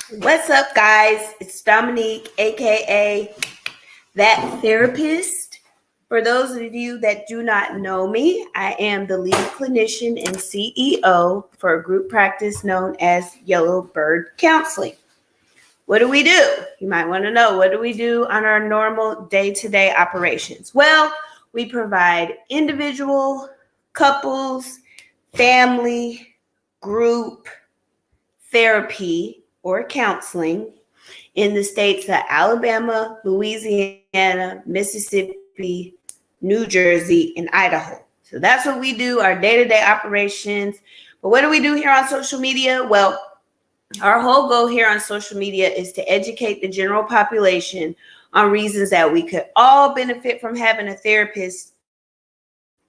What's up, guys? It's Dominique, aka That Therapist. For those of you that do not know me, I am the lead clinician and CEO for a group practice known as Yellow Bird Counseling. What do we do? You might want to know, what do we do on our normal day-to-day operations? Well, we provide individual, couples, family, group therapy or counseling in the states of Alabama, Louisiana, Mississippi, New Jersey, and Idaho. So that's what we do, our day-to-day operations. But what do we do here on social media? Well, our whole goal here on social media is to educate the general population on reasons that we could all benefit from having a therapist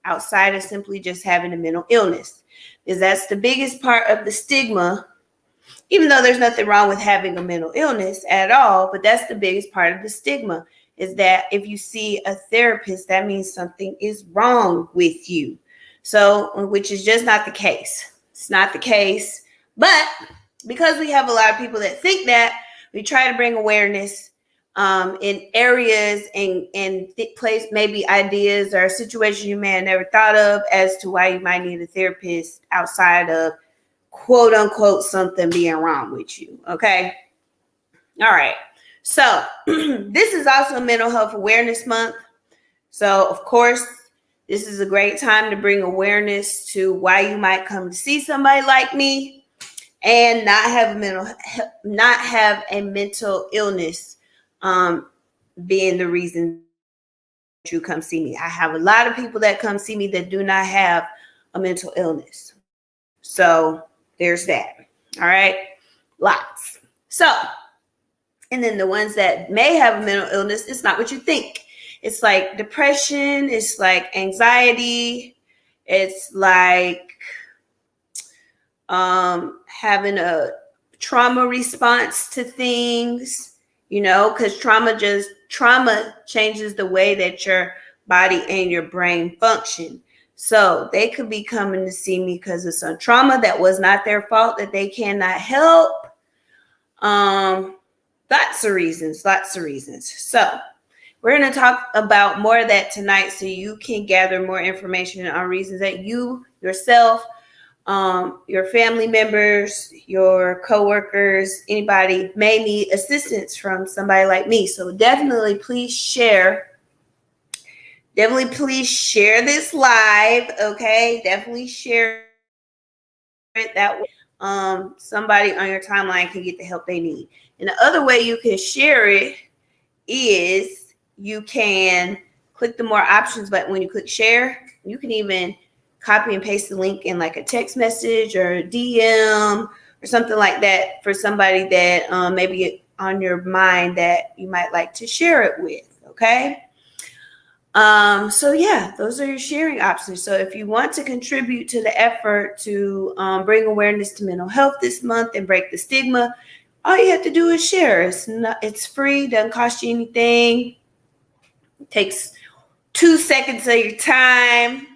outside of simply just having a mental illness. Because that's the biggest part of the stigma, even though there's nothing wrong with having a mental illness at all, but that's the biggest part of the stigma, is that if you see a therapist, that means something is wrong with you. So, which is just not the case. It's not the case. But because we have a lot of people that think that, we try to bring awareness in areas and place maybe ideas or situations you may have never thought of as to why you might need a therapist outside of quote unquote something being wrong with you. Okay. All right. So this is also Mental Health Awareness Month. So of course, this is a great time to bring awareness to why you might come to see somebody like me and not have a mental illness being the reason you come see me. I have a lot of people that come see me that do not have a mental illness. So there's that. All right. Lots. So, and then the ones that may have a mental illness, it's not what you think. It's like depression. It's like anxiety. It's like having a trauma response to things, because trauma changes the way that your body and your brain function. So they could be coming to see me because of some trauma that was not their fault, that they cannot help. Lots of reasons. So we're going to talk about more of that tonight so you can gather more information on reasons that you yourself, your family members, your coworkers, anybody may need assistance from somebody like me. So definitely please share this live. Okay. Definitely share it that way. Somebody on your timeline can get the help they need. And the other way you can share it is you can click the more options button. When you click share, you can even copy and paste the link in like a text message or a DM or something like that for somebody that maybe on your mind that you might like to share it with. Okay. So yeah, those are your sharing options. So if you want to contribute to the effort to bring awareness to mental health this month and break the stigma, all you have to do is share. It's free, doesn't cost you anything. It takes 2 seconds of your time,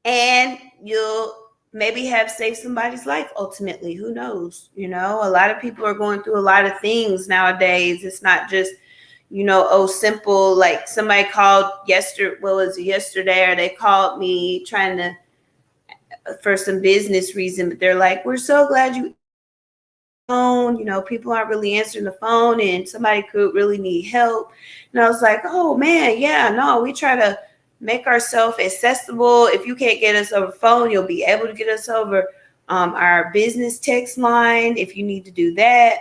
and you'll maybe have saved somebody's life ultimately. Who knows? A lot of people are going through a lot of things nowadays. It's not just simple, like somebody called yesterday, or they called me trying to, for some business reason, but they're like, we're so glad you phone, people aren't really answering the phone and somebody could really need help. And I was like, oh man, yeah, no, we try to make ourselves accessible. If you can't get us over phone, you'll be able to get us over our business text line. If you need to do that,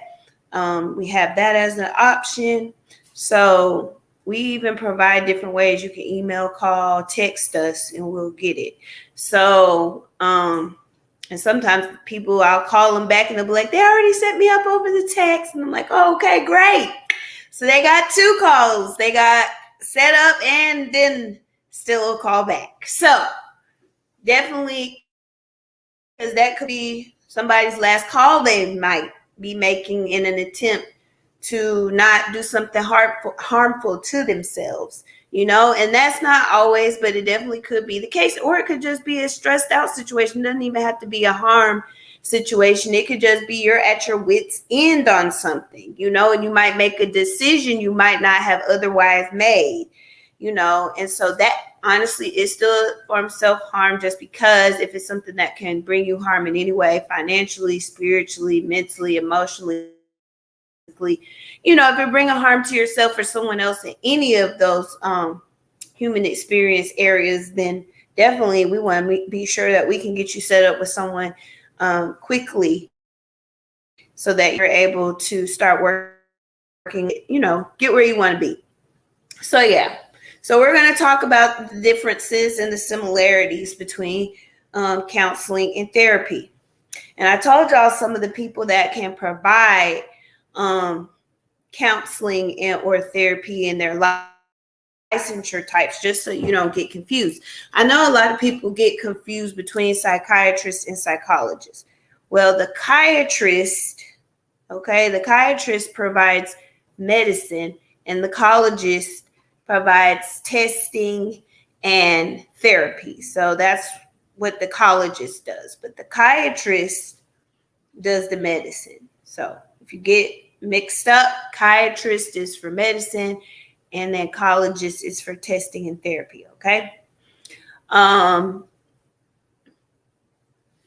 we have that as an option. So we even provide different ways. You can email, call, text us, and we'll get it. So, and sometimes I'll call them back and they'll be like, they already set me up over the text. And I'm like, oh, okay, great. So they got 2 calls. They got set up and then still a call back. So definitely, because that could be somebody's last call they might be making in an attempt to not do something harmful to themselves, and that's not always, but it definitely could be the case. Or it could just be a stressed out situation. It doesn't even have to be a harm situation. It could just be you're at your wit's end on something, and you might make a decision you might not have otherwise made, and so that honestly is still a form of self-harm, just because if it's something that can bring you harm in any way, financially, spiritually, mentally, emotionally, if it bring a harm to yourself or someone else in any of those human experience areas, then definitely we want to be sure that we can get you set up with someone quickly so that you're able to start working, get where you want to be. So yeah. So we're going to talk about the differences and the similarities between counseling and therapy. And I told y'all some of the people that can provide counseling or therapy in their licensure types, just so you don't get confused. I know a lot of people get confused between psychiatrists and psychologists. Well, the chiatrist provides medicine, and the psychologist provides testing and therapy. So that's what the psychologist does, but the chiatrist does the medicine. So if you get mixed up, chiatrist is for medicine, and then psychologist is for testing and therapy. Okay.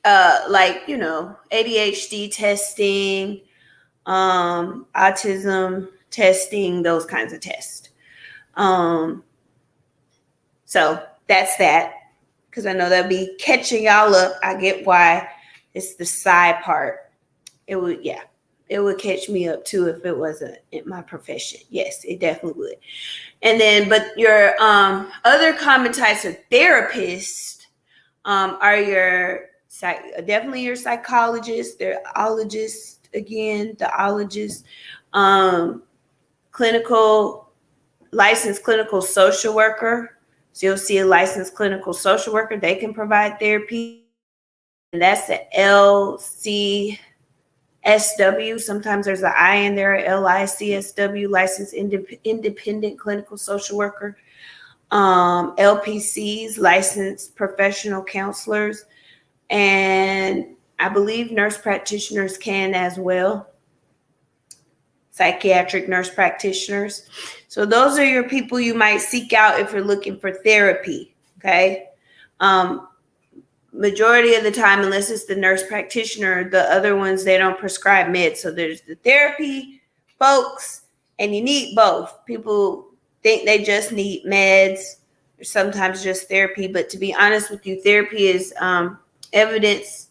Like, ADHD testing, autism testing, those kinds of tests. So that's that, because I know that'll be catching y'all up. I get why it's the side part. It would catch me up too if it wasn't in my profession. Yes, it definitely would. And then, but your other common types of therapists are definitely your psychologists, their ologists, licensed clinical social worker. So you'll see a licensed clinical social worker. They can provide therapy. And that's the LCSW. Sometimes there's an I in there, LICSW, licensed independent clinical social worker. LPCs, licensed professional counselors. And I believe nurse practitioners can as well. Psychiatric nurse practitioners. So those are your people you might seek out if you're looking for therapy. Okay. Majority of the time, unless it's the nurse practitioner, the other ones, they don't prescribe meds. So there's the therapy folks, and you need both. People think they just need meds, or sometimes just therapy. But to be honest with you, therapy is evidence-based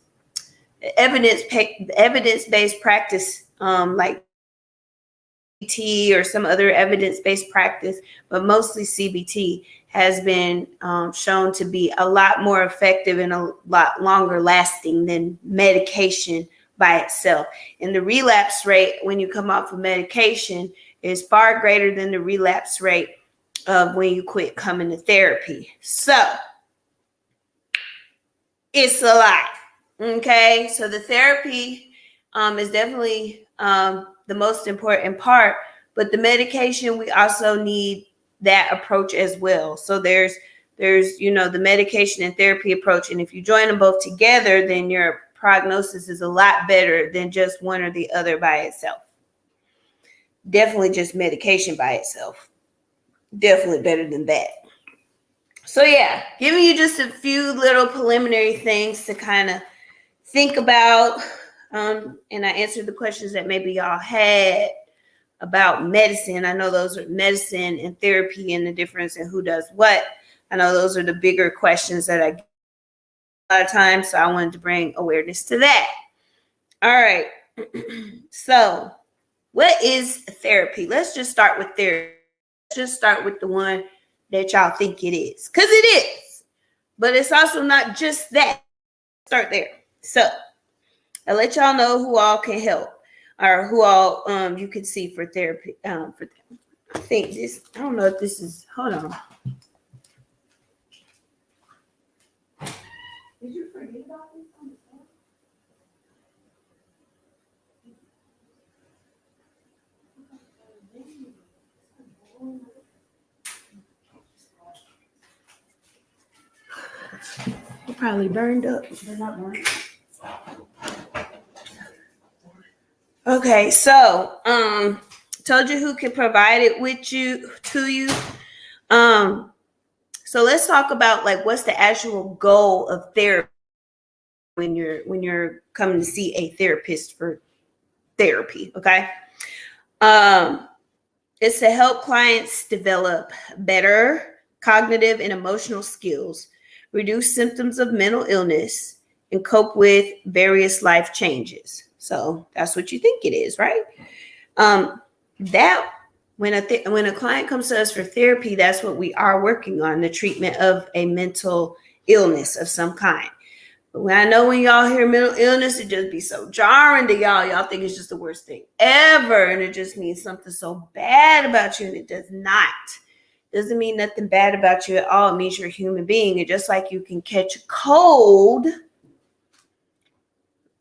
practice, like CBT or some other evidence-based practice, but mostly CBT has been shown to be a lot more effective and a lot longer lasting than medication by itself. And the relapse rate when you come off of medication is far greater than the relapse rate of when you quit coming to therapy. So it's a lot. Okay, so the therapy is definitely the most important part, but the medication, we also need that approach as well. So there's the medication and therapy approach, and if you join them both together, then your prognosis is a lot better than just one or the other by itself. Definitely just medication by itself, definitely better than that. So yeah, giving you just a few little preliminary things to kind of think about, and I answered the questions that maybe y'all had about medicine. I know those are medicine and therapy and the difference in who does what. I know those are the bigger questions that I get a lot of times, so I wanted to bring awareness to that. All right. So what is therapy? Let's just start with therapy. Let's just start with the one that y'all think it is, because it is. But it's also not just that. Start there. So I'll let y'all know who all can help, or who all you can see for therapy. I think this, I don't know if this is, hold on. Did you forget about this on the phone? It probably burned up. They're not burned. Okay, so told you who can provide it with you to you. So let's talk about like what's the actual goal of therapy when you're coming to see a therapist for therapy. Okay. Um, it's to help clients develop better cognitive and emotional skills, reduce symptoms of mental illness, and cope with various life changes. So that's what you think it is, right? That when a client comes to us for therapy, that's what we are working on, the treatment of a mental illness of some kind. But when y'all hear mental illness, it just be so jarring to y'all. Y'all think it's just the worst thing ever. And it just means something so bad about you. And it does not. It doesn't mean nothing bad about you at all. It means you're a human being. And just like you can catch a cold,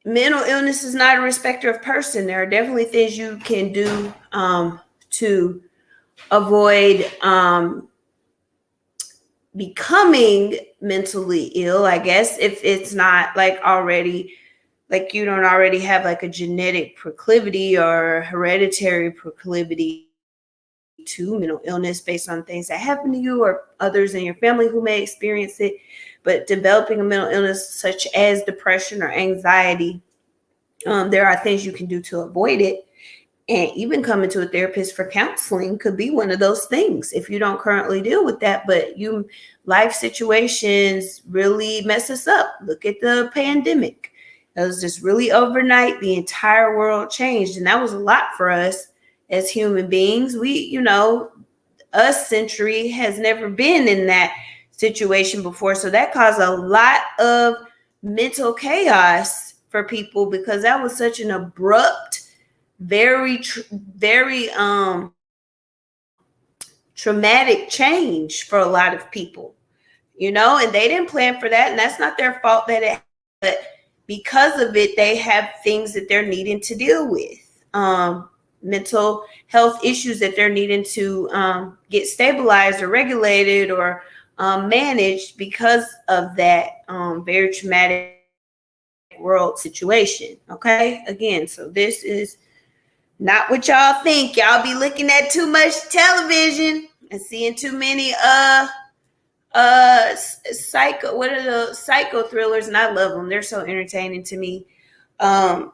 mental illness is not a respecter of person. There are definitely things you can do to avoid becoming mentally ill, I guess, if it's not like already, like you don't already have like a genetic proclivity or hereditary proclivity to mental illness based on things that happen to you or others in your family who may experience it. But developing a mental illness such as depression or anxiety, there are things you can do to avoid it. And even coming to a therapist for counseling could be one of those things if you don't currently deal with that, but life situations really mess us up. Look at the pandemic. It was just really overnight. The entire world changed. And that was a lot for us as human beings. Us century has never been in that situation before. So that caused a lot of mental chaos for people because that was such an abrupt, very traumatic change for a lot of people, and they didn't plan for that, and that's not their fault but because of it, they have things that they're needing to deal with, mental health issues that they're needing to get stabilized or regulated or managed because of that very traumatic world situation. Okay, again, so this is not what y'all think. Y'all be looking at too much television and seeing too many psycho thrillers, and I love them. They're so entertaining to me. That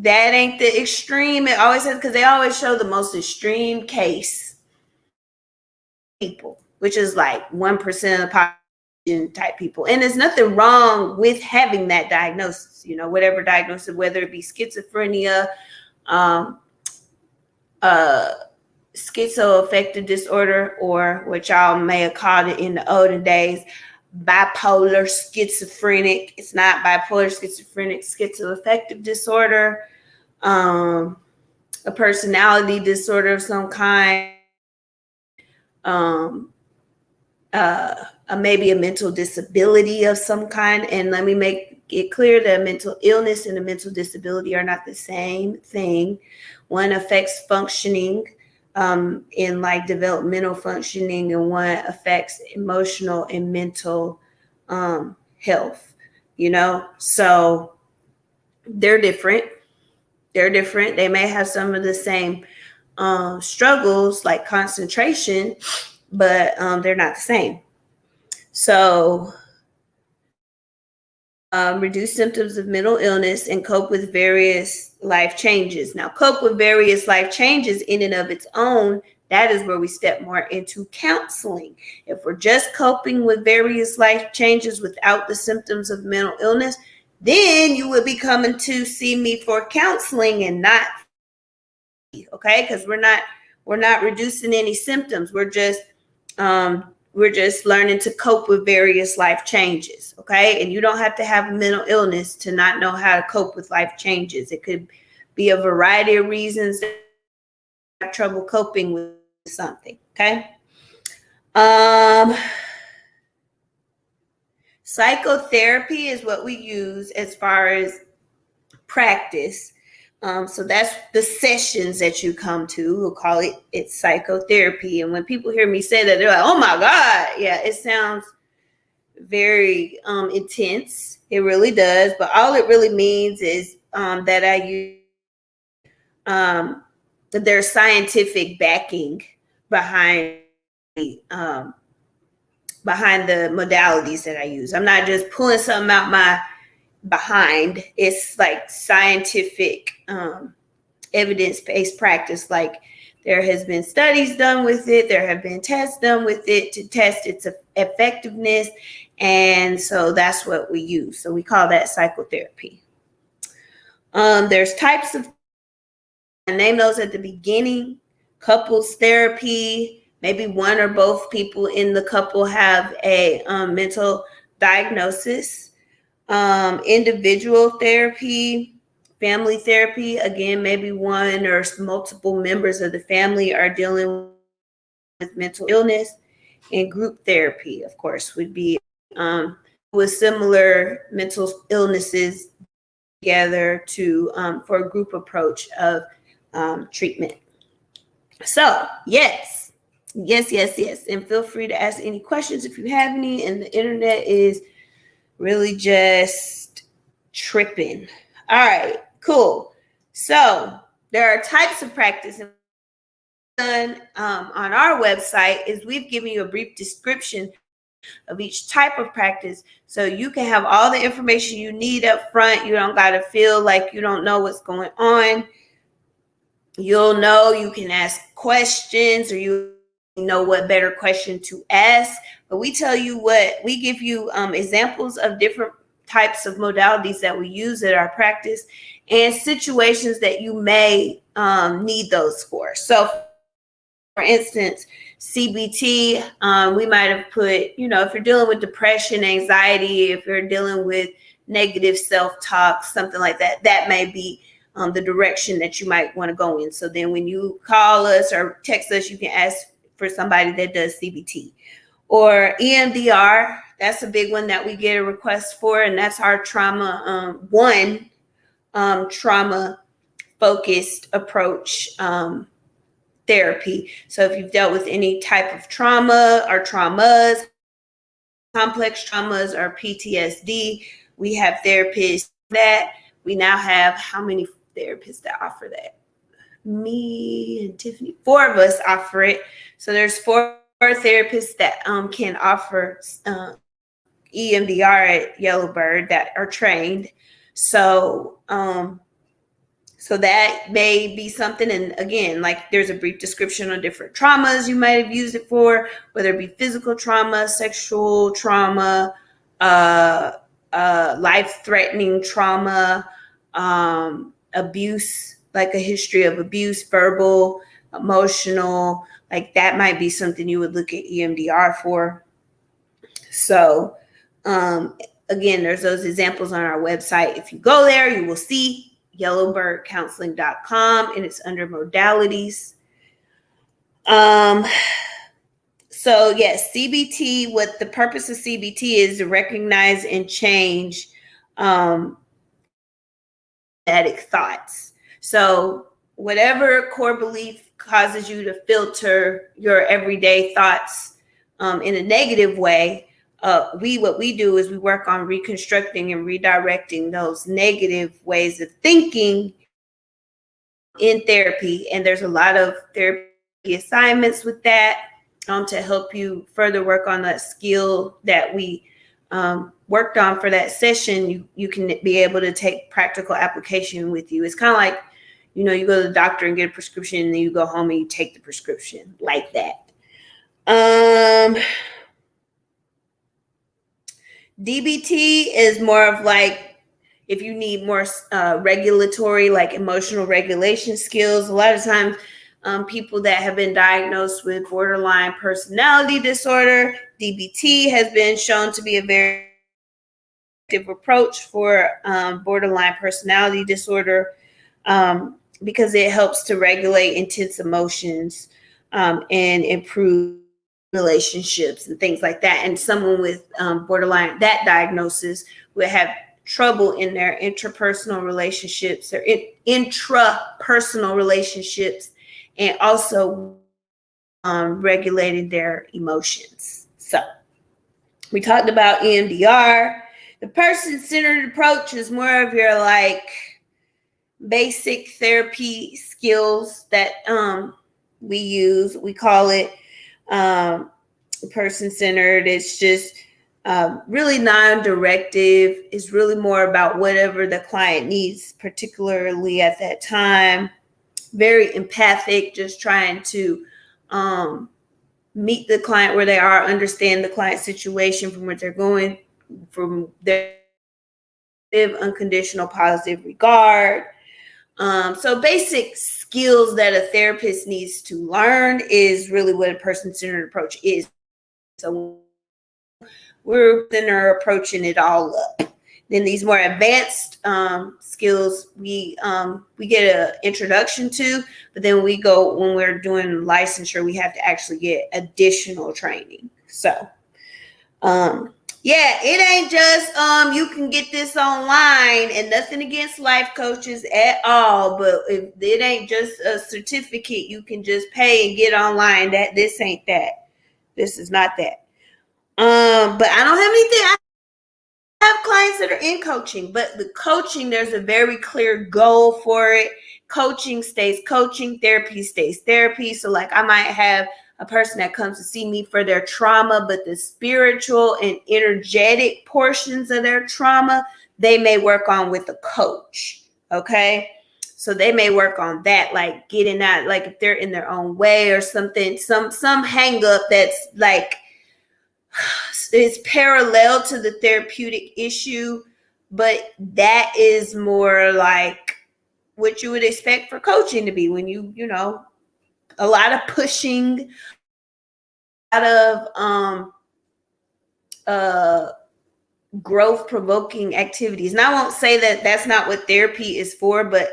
ain't the extreme. It always says, because they always show the most extreme case people, which is like 1% of the population type people. And there's nothing wrong with having that diagnosis, whatever diagnosis, whether it be schizophrenia, schizoaffective disorder, or what y'all may have called it in the olden days, bipolar schizophrenic. It's not bipolar schizophrenic, schizoaffective disorder, a personality disorder of some kind, maybe a mental disability of some kind. And let me make it clear that mental illness and a mental disability are not the same thing. One affects functioning in like developmental functioning, and one affects emotional and mental health, so they're different. They may have some of the same struggles like concentration, but they're not the same. So reduce symptoms of mental illness and cope with various life changes. Now, cope with various life changes in and of its own, that is where we step more into counseling. If we're just coping with various life changes without the symptoms of mental illness, then you would be coming to see me for counseling and not, okay? Because we're not reducing any symptoms. We're just learning to cope with various life changes, okay? And you don't have to have a mental illness to not know how to cope with life changes. It could be a variety of reasons that you have trouble coping with something, okay? Psychotherapy is what we use as far as practice. So that's the sessions that you come to. We'll call it's psychotherapy. And when people hear me say that, they're like, oh my God. Yeah, it sounds very intense. It really does. But all it really means is that I use, there's scientific backing behind behind the modalities that I use. I'm not just pulling something out my behind. It's like scientific, evidence-based practice. Like there has been studies done with it. There have been tests done with it to test its effectiveness. And so that's what we use. So we call that psychotherapy. There's types of, I name those at the beginning. Couples therapy, maybe one or both people in the couple have a mental diagnosis. Individual therapy, family therapy, again, maybe one or multiple members of the family are dealing with mental illness. And group therapy, of course, would be with similar mental illnesses together to for a group approach of treatment. So yes, and feel free to ask any questions if you have any. And the internet is really just tripping. All right, cool. So there are types of practice. Done on our website is we've given you a brief description of each type of practice, so you can have all the information you need up front. You don't got to feel like you don't know what's going on. You'll know you can ask questions, or you know what better question to ask. But we tell you what, we give you examples of different types of modalities that we use at our practice and situations that you may need those for. So for instance, CBT, we might have put, if you're dealing with depression, anxiety, if you're dealing with negative self-talk, something like that, that may be the direction that you might want to go in. So then when you call us or text us, you can ask for somebody that does CBT. Or EMDR, that's a big one that we get a request for, and that's our trauma, trauma-focused approach therapy. So if you've dealt with any type of trauma or traumas, complex traumas or PTSD, we have therapists that we now have. How many therapists that offer that? Me and Tiffany, 4 of us offer it. So there's 4 therapists that can offer EMDR at Yellowbird that are trained. So so that may be something. And again, like there's a brief description on different traumas you might have used it for, whether it be physical trauma, sexual trauma, life-threatening trauma, abuse, like a history of abuse, verbal, emotional, like that might be something you would look at EMDR for. So again, there's those examples on our website. If you go there, you will see yellowbirdcounseling.com, and it's under modalities. So yes, CBT, what the purpose of CBT is to recognize and change static thoughts. So whatever core belief causes you to filter your everyday thoughts in a negative way, what we do is we work on reconstructing and redirecting those negative ways of thinking in therapy. And there's a lot of therapy assignments with that to help you further work on that skill that we worked on for that session. You can be able to take practical application with you. It's kind of like, you go to the doctor and get a prescription, and then you go home and you take the prescription like that. DBT is more of like if you need more regulatory, like emotional regulation skills. A lot of times people that have been diagnosed with borderline personality disorder, DBT has been shown to be a very effective approach for borderline personality disorder because it helps to regulate intense emotions and improve relationships and things like that. And someone with borderline, that diagnosis, would have trouble in their interpersonal relationships, their intrapersonal relationships, and also regulating their emotions. So we talked about EMDR. The person-centered approach is more of your like basic therapy skills that we use. We call it person-centered. It's just really non-directive. It's really more about whatever the client needs, particularly at that time. Very empathic, just trying to meet the client where they are, understand the client situation from where they're going, from their unconditional positive regard. So basic skills that a therapist needs to learn is really what a person-centered approach is. So we're approaching it all up. Then these more advanced skills we get an introduction to, but then we go, when we're doing licensure, we have to actually get additional training. So yeah, it ain't just you can get this online, and nothing against life coaches at all, but if it ain't just a certificate you can just pay and get online, that this ain't that. This is not that. But I don't have anything. I have clients that are in coaching, but the coaching, there's a very clear goal for it. Coaching stays coaching, therapy stays therapy. So like I might have a person that comes to see me for their trauma, but the spiritual and energetic portions of their trauma, they may work on with a coach. Okay. So they may work on that, like getting out, like if they're in their own way or something, some hang up that's like, it's parallel to the therapeutic issue, but that is more like what you would expect for coaching to be, when you know, a lot of pushing, a lot of growth provoking activities. And I won't say that that's not what therapy is for, but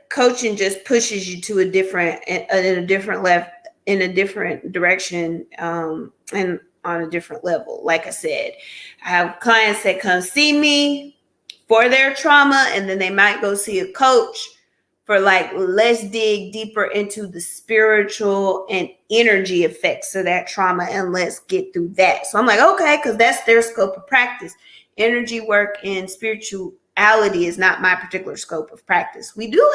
coaching just pushes you to a different in a different direction, and on a different level. Like I said, I have clients that come see me for their trauma, and then they might go see a coach for like, let's dig deeper into the spiritual and energy effects of that trauma, and let's get through that. So I'm like, okay, because that's their scope of practice. Energy work and spirituality is not my particular scope of practice. We do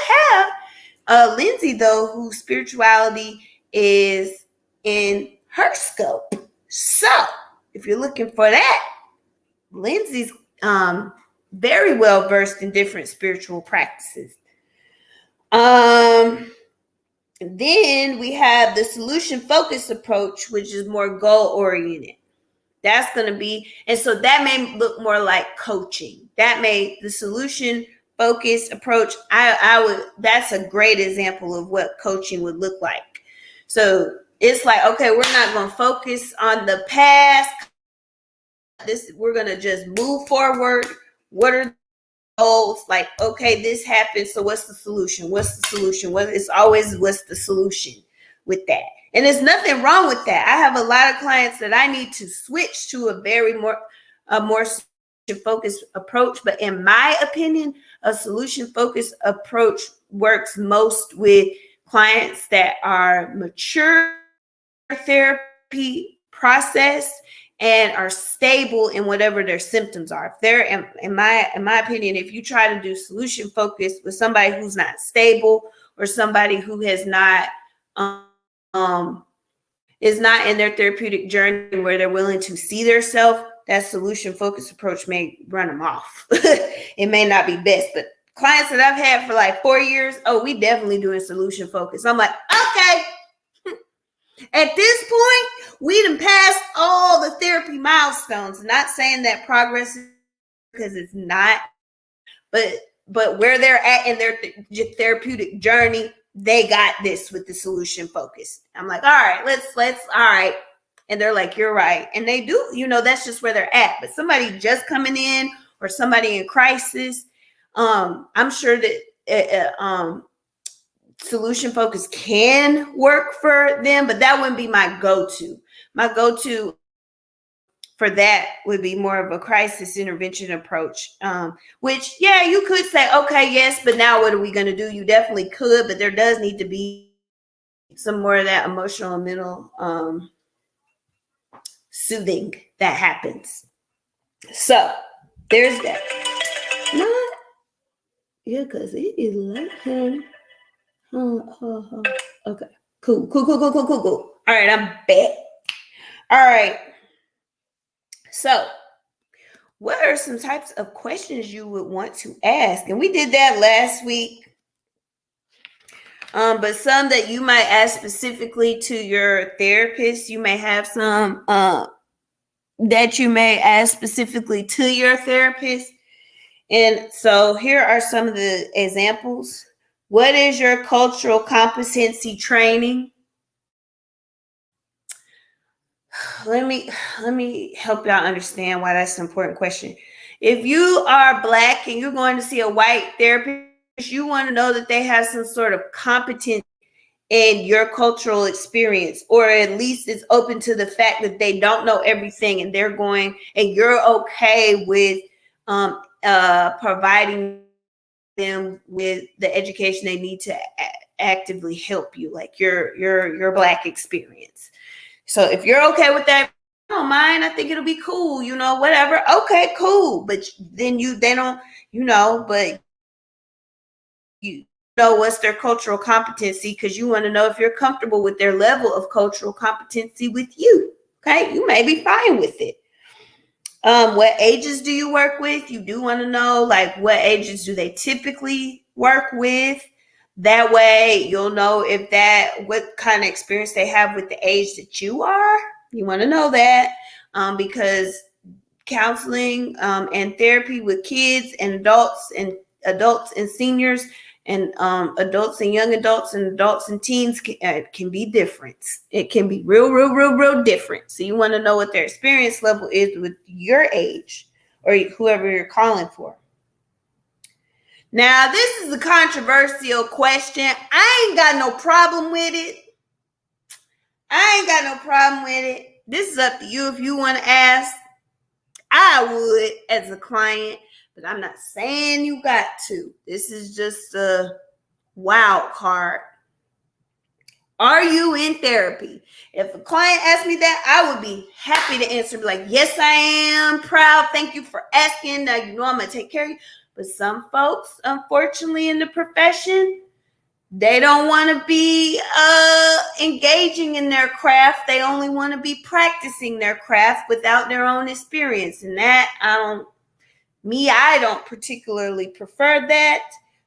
have Lindsay, though, whose spirituality is in her scope. So if you're looking for that, Lindsay's very well versed in different spiritual practices. Then we have the solution focused approach, which is more goal oriented. That's going to be, and so that may look more like coaching. The solution focused approach, that's a great example of what coaching would look like. So it's like, okay, we're not going to focus on the past. We're going to just move forward. What are the goals? Like, okay, this happened. So what's the solution? What's the solution? It's always what's the solution with that. And there's nothing wrong with that. I have a lot of clients that I need to switch to a more focused approach. But in my opinion, a solution focused approach works most with clients that are mature therapy process and are stable in whatever their symptoms are. If they're, in my opinion, if you try to do solution focus with somebody who's not stable, or somebody who has not is not in their therapeutic journey where they're willing to see themselves, that solution focused approach may run them off. It may not be best, but clients that I've had for like 4 years, we definitely doing solution focus. I'm like, okay. At this point, we done passed all the therapy milestones. Not saying that progress is, because it's not, but where they're at in their therapeutic journey, they got this with the solution focus. I'm like, all right, let's all right. And they're like, you're right. And they do, that's just where they're at. But somebody just coming in, or somebody in crisis, I'm sure that solution focus can work for them, but that wouldn't be my go-to. My go-to for that would be more of a crisis intervention approach, which, yeah, you could say, okay, yes, but now what are we going to do? You definitely could, but there does need to be some more of that emotional and mental soothing that happens. So there's that. Yeah, because it is late, honey. Okay. Cool. All right, I'm back. All right. So, what are some types of questions you would want to ask? And we did that last week. But some that you might ask specifically to your therapist, you may have some that you may ask specifically to your therapist. And so here are some of the examples. What is your cultural competency training? Let me help y'all understand why that's an important question. If you are Black and you're going to see a white therapist, you want to know that they have some sort of competence in your cultural experience, or at least it's open to the fact that they don't know everything and they're going, and you're okay with providing them with the education they need to actively help you, like your Black experience. So if you're okay with that, I don't mind. I think it'll be cool, whatever. Okay, cool. But then they don't, but you know what's their cultural competency, because you want to know if you're comfortable with their level of cultural competency with you. Okay, you may be fine with it. What ages do you work with? You do want to know, like, what ages do they typically work with? That way you'll know what kind of experience they have with the age that you are. You want to know that, because counseling and therapy with kids and adults and seniors and adults and young adults and adults and teens can be different. It can be real different. So you want to know what their experience level is with your age or whoever you're calling for. Now, this is a controversial question. I ain't got no problem with it. This is up to you if you want to ask. I would as a client, but I'm not saying you got to. This is just a wild card. Are you in therapy? If a client asks me that, I would be happy to answer, be like, yes, I am. Proud. Thank you for asking. Now you know I'm going to take care of you. But some folks, unfortunately, in the profession, they don't want to be engaging in their craft. They only want to be practicing their craft without their own experience. And that, I don't particularly prefer that.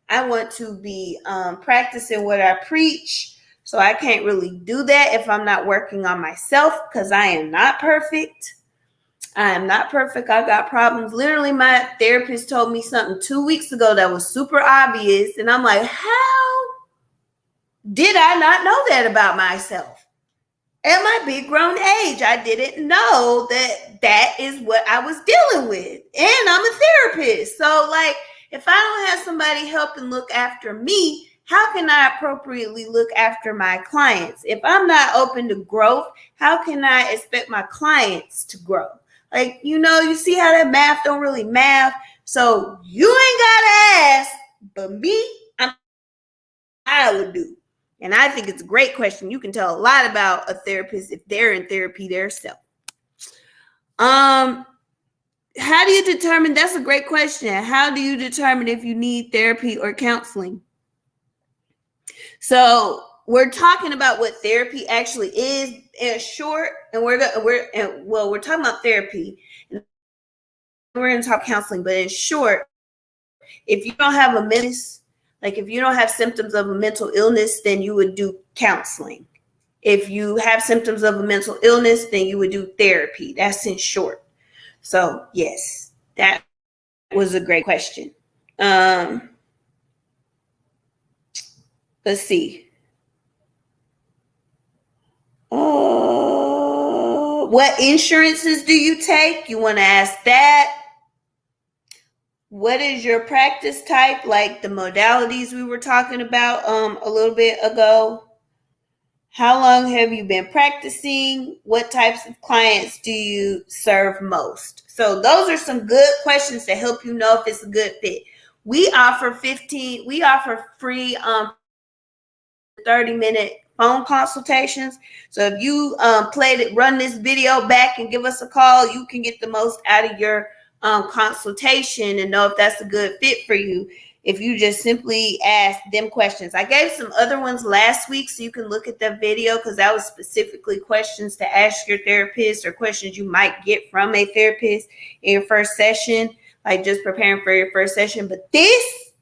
I want to be practicing what I preach. So I can't really do that if I'm not working on myself, because I am not perfect. I got problems. Literally, my therapist told me something 2 weeks ago that was super obvious. And I'm like, how did I not know that about myself? At my big grown age, I didn't know that is what I was dealing with. And I'm a therapist. So, like, if I don't have somebody help and look after me, how can I appropriately look after my clients? If I'm not open to growth, how can I expect my clients to grow? Like, you see how that math don't really math. So you ain't got to ask, but me, I would do. And I think it's a great question. You can tell a lot about a therapist if they're in therapy themselves. How do you determine? That's a great question. How do you determine if you need therapy or counseling? So we're talking about what therapy actually is in short, and we're talking about therapy. We're going to talk counseling, but in short, if you don't have if you don't have symptoms of a mental illness, then you would do counseling. If you have symptoms of a mental illness, then you would do therapy. That's in short. So yes, that was a great question. Let's see. What insurances do you take? You want to ask that. What is your practice type? Like the modalities we were talking about a little bit ago. How long have you been practicing? What types of clients do you serve most? So those are some good questions to help you know if it's a good fit. We offer free 30-minute phone consultations. So if you run this video back and give us a call, you can get the most out of your consultation and know if that's a good fit for you. if you just simply ask them questions. I gave some other ones last week, so you can look at the video, because that was specifically questions to ask your therapist or questions you might get from a therapist in your first session, like just preparing for your first session. But this,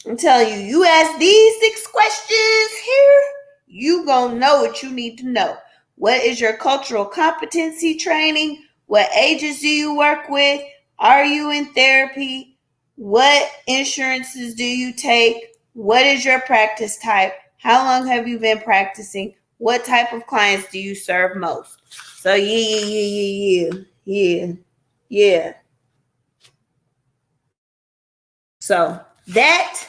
I'm telling you, you ask these 6 questions here, you gonna know what you need to know. What is your cultural competency training? What ages do you work with? Are you in therapy? What insurances do you take? What is your practice type? How long have you been practicing? What type of clients do you serve most? So yeah. So that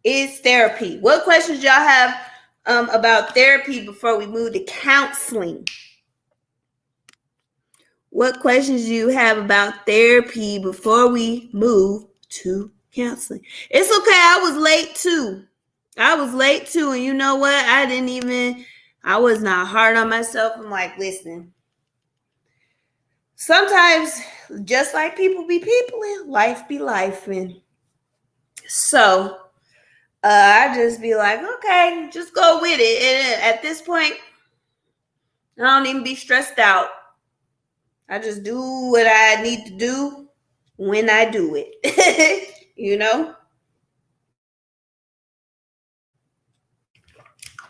is therapy. What questions y'all have about therapy before we move to counseling? What questions do you have about therapy before we move to counseling? It's okay. I was late too. And you know what? I was not hard on myself. I'm like, listen, sometimes just like people be people and life be life. And so I just be like, okay, just go with it. And at this point, I don't even be stressed out. I just do what I need to do when I do it. You know?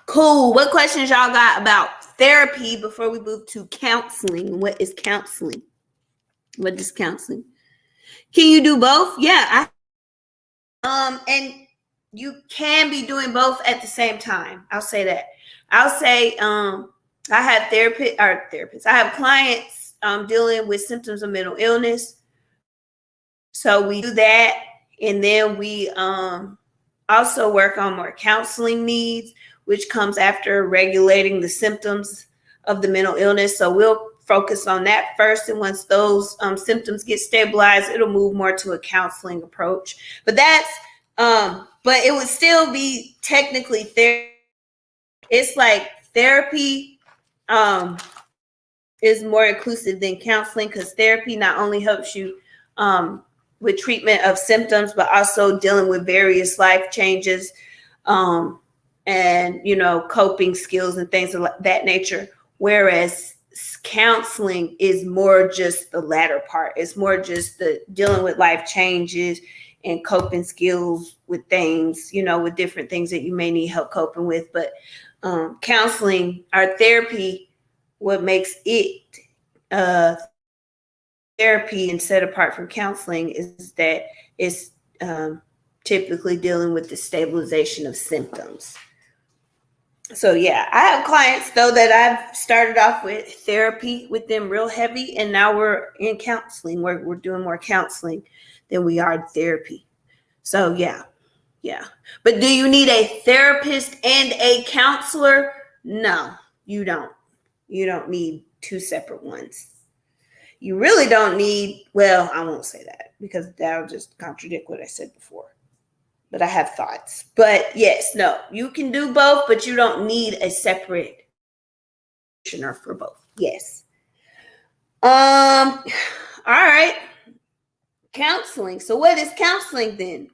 Cool. What questions y'all got about therapy before we move to counseling? What is counseling? What is counseling? Can you do both? Yeah. And you can be doing both at the same time. I'll say that. I'll say I have therapists. I have clients dealing with symptoms of mental illness. So we do that, and then we also work on more counseling needs, which comes after regulating the symptoms of the mental illness. So we'll focus on that first, and once those symptoms get stabilized, it'll move more to a counseling approach. But but it would still be technically therapy. It's like therapy is more inclusive than counseling, because therapy not only helps you with treatment of symptoms, but also dealing with various life changes and, coping skills and things of that nature. Whereas counseling is more just the latter part. It's more just the dealing with life changes and coping skills with things, with different things that you may need help coping with. But counseling, our therapy, what makes it therapy and set apart from counseling is that it's typically dealing with the stabilization of symptoms. So yeah, I have clients though that I've started off with therapy with them real heavy, and now we're in counseling. We're doing more counseling than we are therapy. So yeah. But do you need a therapist and a counselor? No, you don't. You don't need 2 separate ones. You really don't need, well, I won't say that because that'll just contradict what I said before. But I have thoughts. But yes, no, you can do both, but you don't need a separate practitioner for both. Yes. All right. Counseling. So what is counseling then?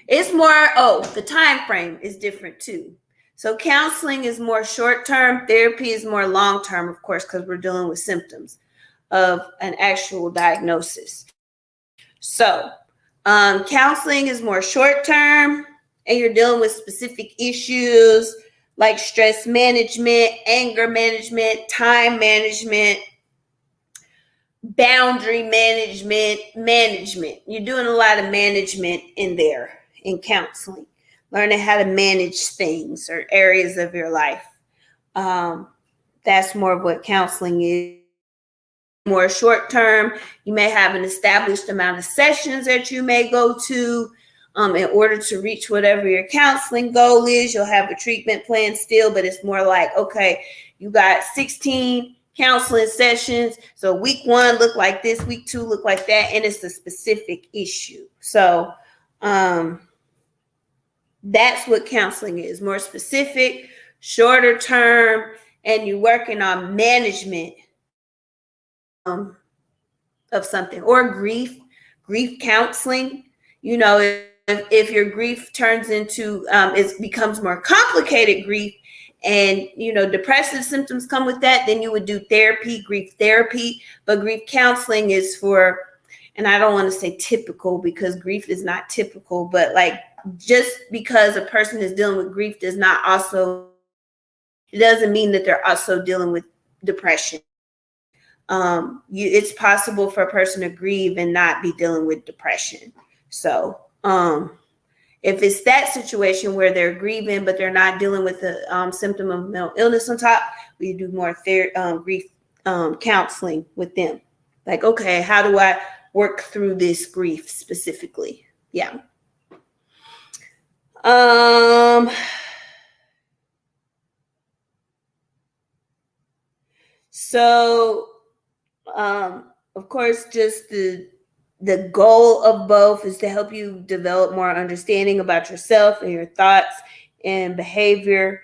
It's more, the time frame is different too. So counseling is more short-term. Therapy is more long-term, of course, because we're dealing with symptoms of an actual diagnosis. So counseling is more short-term, and you're dealing with specific issues like stress management, anger management, time management, boundary management. You're doing a lot of management in there in counseling, learning how to manage things or areas of your life. That's more of what counseling is. More short term, you may have an established amount of sessions that you may go to in order to reach whatever your counseling goal is. You'll have a treatment plan still, but it's more like, okay, you got 16 counseling sessions. So week 1 look like this, week 2 look like that, and it's a specific issue. So that's what counseling is, more specific, shorter term, and you're working on management of something, or grief counseling. if your grief turns into it becomes more complicated grief, and depressive symptoms come with that, then you would do therapy, grief therapy. But grief counseling is for, and I don't want to say typical because grief is not typical, but like, just because a person is dealing with grief does not also, it doesn't mean that they're also dealing with depression. It's possible for a person to grieve and not be dealing with depression. So if it's that situation where they're grieving but they're not dealing with the symptom of mental illness on top, we do more grief counseling with them. Like, okay, how do I work through this grief specifically? Yeah. So, of course, just the goal of both is to help you develop more understanding about yourself and your thoughts and behavior.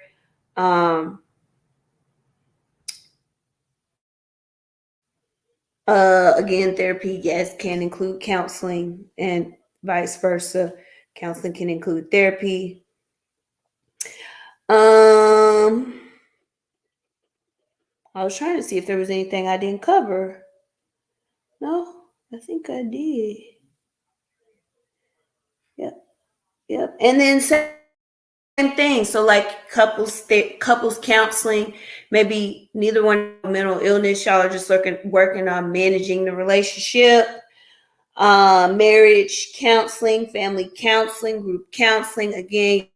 Again, therapy, yes, can include counseling, and vice versa. Counseling can include therapy. I was trying to see if there was anything I didn't cover. No, I think I did. Yep. And then same thing. So like couples counseling, maybe neither one have mental illness. Y'all are just working on managing the relationship. Marriage counseling, family counseling, group counseling. Again,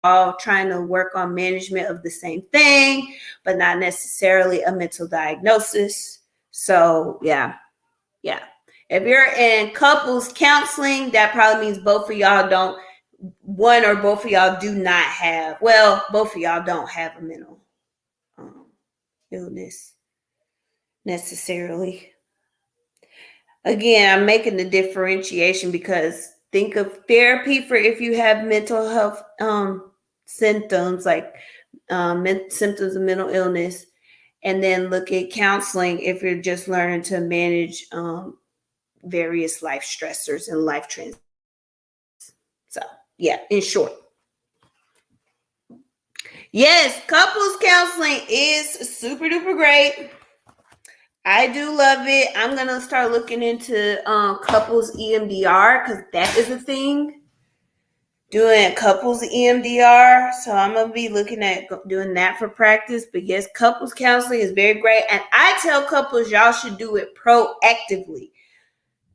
all trying to work on management of the same thing, but not necessarily a mental diagnosis. So yeah. If you're in couples counseling, that probably means both of y'all don't, one or both of y'all do not have, well, both of y'all don't have a mental illness necessarily. Again, I'm making the differentiation because think of therapy for if you have mental health symptoms, like symptoms of mental illness, and then look at counseling if you're just learning to manage various life stressors and life transitions. So, yeah, in short. Yes, couples counseling is super duper great. I do love it. I'm going to start looking into couples EMDR because that is a thing. Doing couples EMDR. So I'm going to be looking at doing that for practice. But yes, couples counseling is very great. And I tell couples y'all should do it proactively.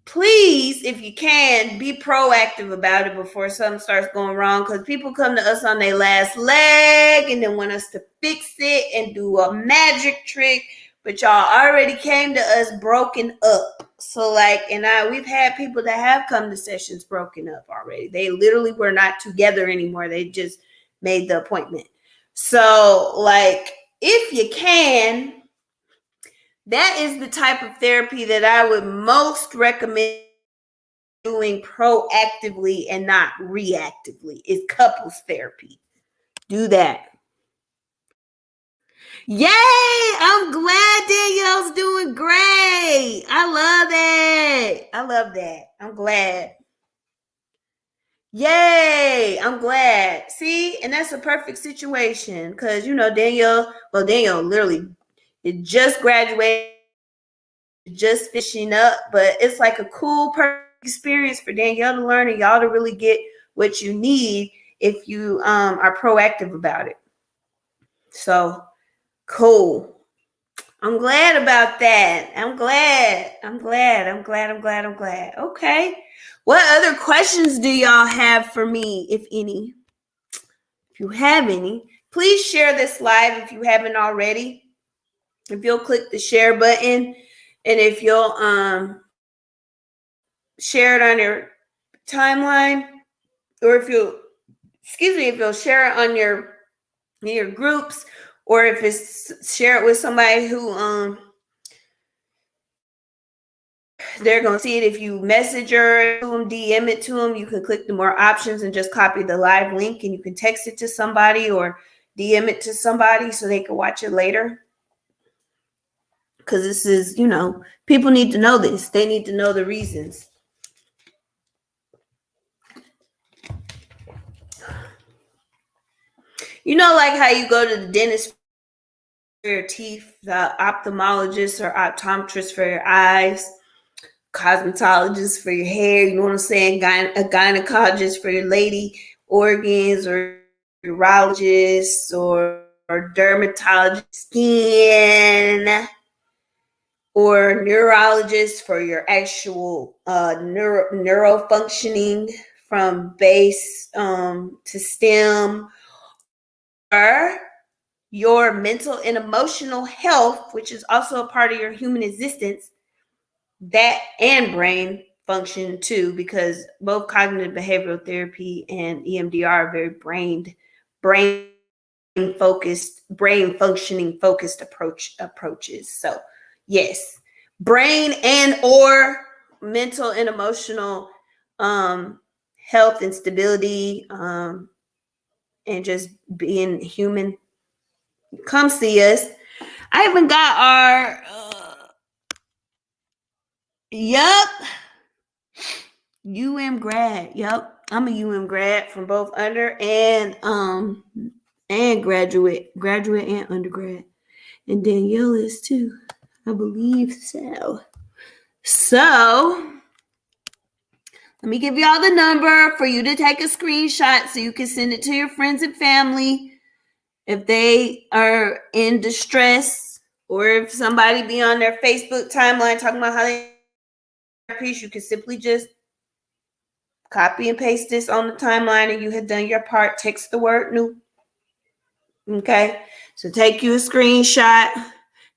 Please, if you can, be proactive about it before something starts going wrong, because people come to us on their last leg and then want us to fix it and do a magic trick, but y'all already came to us broken up. So like, and we've had people that have come to sessions broken up already. They literally were not together anymore. They just made the appointment. So like, if you can, that is the type of therapy that I would most recommend doing proactively and not reactively, is couples therapy. Do that. Yay! I'm glad Danielle's doing great. I love that. I'm glad. Yay! I'm glad. See, and that's a perfect situation because Danielle literally just graduated, just finishing up, but it's like a cool experience for Danielle to learn and y'all to really get what you need if you are proactive about it. So cool. I'm glad about that. I'm glad. Okay. What other questions do y'all have for me, if any? If you have any, please share this live if you haven't already. If you'll click the share button, and if you'll share it on your timeline, or if you'll share it on your groups, or if it's share it with somebody who they're gonna see it. If you message her to them, DM it to them, you can click the more options and just copy the live link, and you can text it to somebody or DM it to somebody so they can watch it later. Because this is, people need to know this. They need to know the reasons. like how you go to the dentist for your teeth, the ophthalmologist or optometrist for your eyes, cosmetologist for your hair, you know what I'm saying? A gynecologist for your lady organs, or urologist or dermatologist skin, or neurologist for your actual neuro functioning from base to stem, or your mental and emotional health, which is also a part of your human existence, that and brain function too, because both cognitive behavioral therapy and EMDR are very brain focused, brain functioning focused approaches. So yes, brain and or mental and emotional health and stability, and just being human. Come see us. I even got our yup, grad. Yep. I'm a grad from both under and graduate and undergrad. And Danielle is too. I believe so. So let me give y'all the number for you to take a screenshot so you can send it to your friends and family if they are in distress, or if somebody be on their Facebook timeline talking about how they piece, you can simply just copy and paste this on the timeline and you had done your part. Text the word new. Okay, so take you a screenshot.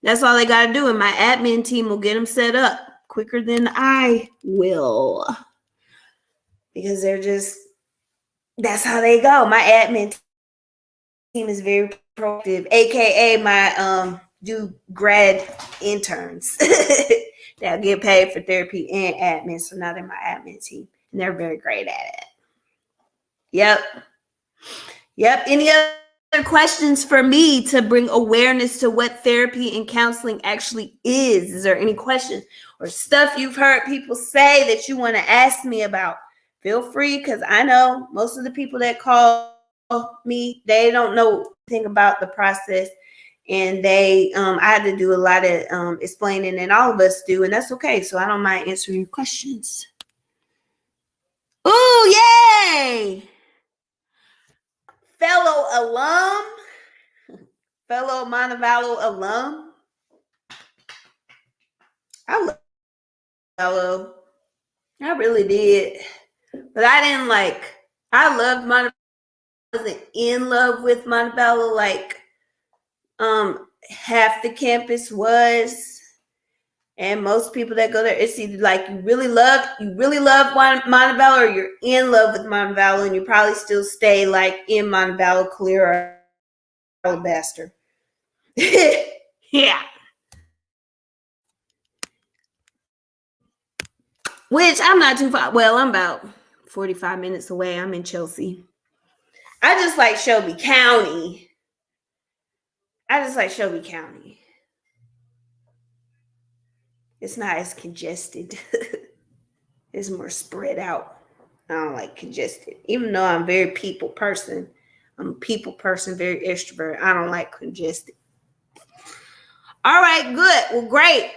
That's all they got to do, and my admin team will get them set up quicker than I will, because that's how they go. My admin team is very proactive, aka my do grad interns that get paid for therapy and admin. So now they're my admin team, and they're very great at it. Yep. Any other questions for me to bring awareness to what therapy and counseling actually is? Is there any questions or stuff you've heard people say that you want to ask me about? Feel free, because I know most of the people that call me, they don't know anything about the process, and I had to do a lot of explaining, and all of us do, and that's okay. So I don't mind answering your questions. Ooh, yay! Fellow Montevallo alum. I love Montevallo. I really did. But I didn't I loved Montevallo. I wasn't in love with Montevallo like half the campus was. And most people that go there, it's either like you really love Montevallo, or you're in love with Montevallo, and you probably still stay like in Montevallo, Clear, or Alabaster. Yeah. Which I'm not too far. Well, I'm about 45 minutes away. I'm in Chelsea. I just like Shelby County. It's not as congested. It's more spread out. I don't like congested. Even though I'm a very people person, very extrovert. I don't like congested. All right, good. Well, great.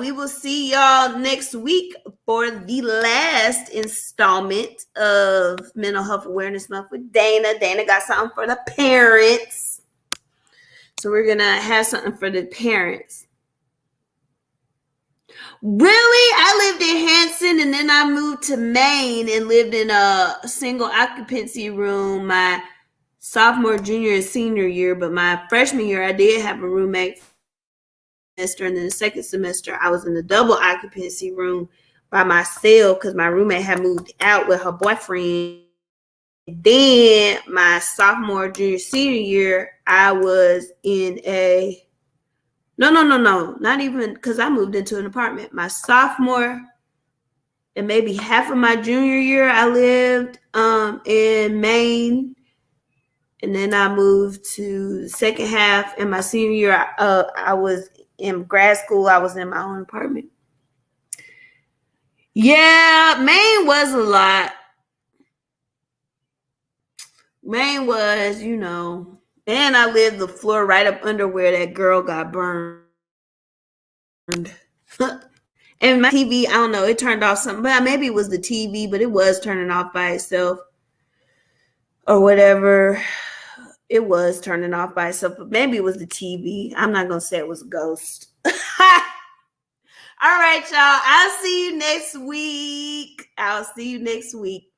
We will see y'all next week for the last installment of Mental Health Awareness Month with Dana. Dana got something for the parents. So we're going to have something for the parents. Really? I lived in Hanson, and then I moved to Maine and lived in a single occupancy room my sophomore, junior, and senior year. But my freshman year, I did have a roommate semester, and then the second semester, I was in the double occupancy room by myself because my roommate had moved out with her boyfriend. Then my sophomore, junior, senior year, I was in a no, not even, because I moved into an apartment. My sophomore and maybe half of my junior year, I lived in Maine, and then I moved to the second half. In my senior year, I was in grad school. I was in my own apartment. Yeah, Maine was a lot. Main was, and I lived the floor right up under where that girl got burned. And my TV, I don't know, it turned off something, but maybe it was the TV, but it was turning off by itself or whatever. It was turning off by itself, but maybe it was the TV. I'm not going to say it was a ghost. All right, y'all. I'll see you next week.